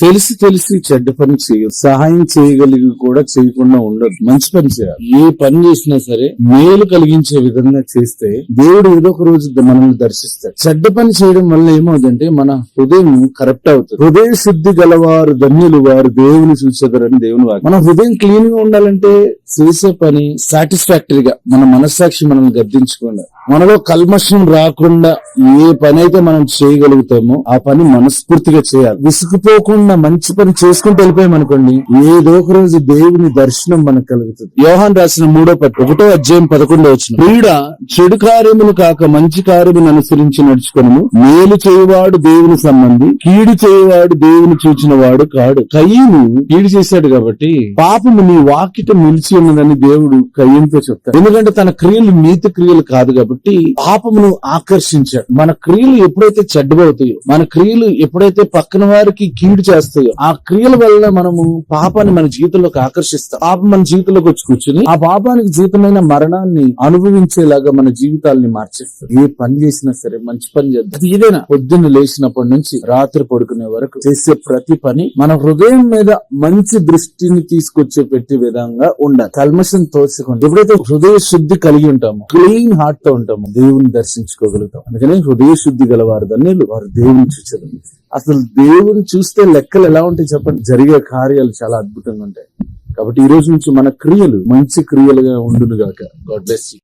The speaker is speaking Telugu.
తెలిసి తెలిసి చెడ్డ పని చేయదు, సహాయం చేయగలిగి కూడా చేయకుండా ఉండదు, మంచి పని చేయాలి. ఏ పని చేసినా సరే మేలు కలిగించే విధంగా చేస్తే దేవుడు ఏదో ఒక రోజు మనల్ని దర్శిస్తాడు. చెడ్డ పని చేయడం వల్ల ఏమవుతుందంటే మన హృదయం కరెక్ట్ అవుతుంది. హృదయ శుద్ధి గలవారు ధన్యులు, వారు దేవుని చూచెదరని దేవుని వాక్యం. మన హృదయం క్లీన్ గా ఉండాలంటే చేసే పని సాటిస్ఫాక్టరీగా, మన మనస్సాక్షి మనల్ని గద్దించకుండా, మనలో కల్మషం రాకుండా ఏ పని అయితే మనం చేయగలుగుతామో ఆ పని మనస్ఫూర్తిగా చేయాలి. విసుకుపోకుండా మంచి పని చేసుకుంటూ వెళ్ళిపోయామనుకోండి, ఏదో ఒక రోజు దేవుని దర్శనం మనకు కలుగుతుంది. యోహాను రాసిన 3:1 క్రీడ చెడు కార్యములు కాక మంచి కార్యమును అనుసరించి నడుచుకొనుము. మేలు చేయవాడు దేవుని సంబంధి, కీడు చేయవాడు దేవుని చూచిన వాడు కాడు. కయ్యను కీడు చేశాడు కాబట్టి పాపము నీ వాకిట నిలిచి ఉన్నదని దేవుడు కయ్యంతో చెప్తాడు. ఎందుకంటే తన క్రియలు నీతి క్రియలు కాదు కాబట్టి పాపమును ఆకర్షించాడు. మన క్రియలు ఎప్పుడైతే చెడ్డబవుతాయో, మన క్రియలు ఎప్పుడైతే పక్కన వారికి కీడు చేస్తాయో, ఆ క్రియల వల్ల మనము పాపాన్ని మన జీవితంలోకి ఆకర్షిస్తాం. పాపం మన జీవితంలోకి వచ్చి కూర్చుని ఆ పాపానికి జీవితమైన మరణాన్ని అనుభవించేలాగా మన జీవితాలని మార్చేస్తాం. ఏ పని చేసినా సరే మంచి పని చేద్దాం. ఏదైనా పొద్దున్న లేచినప్పటి నుంచి రాత్రి పడుకునే వరకు చేసే ప్రతి పని మన హృదయం మీద మంచి దృష్టిని తీసుకొచ్చే పెట్టే విధంగా ఉండాలి. కల్మషం తోచుకోండి. ఎప్పుడైతే హృదయ శుద్ధి కలిగి ఉంటామో, క్లీన్ హార్ట్ తో ఉంటాము, దేవుని దర్శించుకోగలుగుతాం. అందుకని హృదయ శుద్ధి గలవారు ధన్యులు, వారు దేవుని చూచెదరు. అసలు దేవుని చూస్తే లెక్కలు ఎలా ఉంటాయి చెప్పండి? జరిగే కార్యాలు చాలా అద్భుతంగా ఉంటాయి. కాబట్టి ఈ రోజు నుంచి మన క్రియలు మంచి క్రియలుగా ఉండును గాక. God bless you.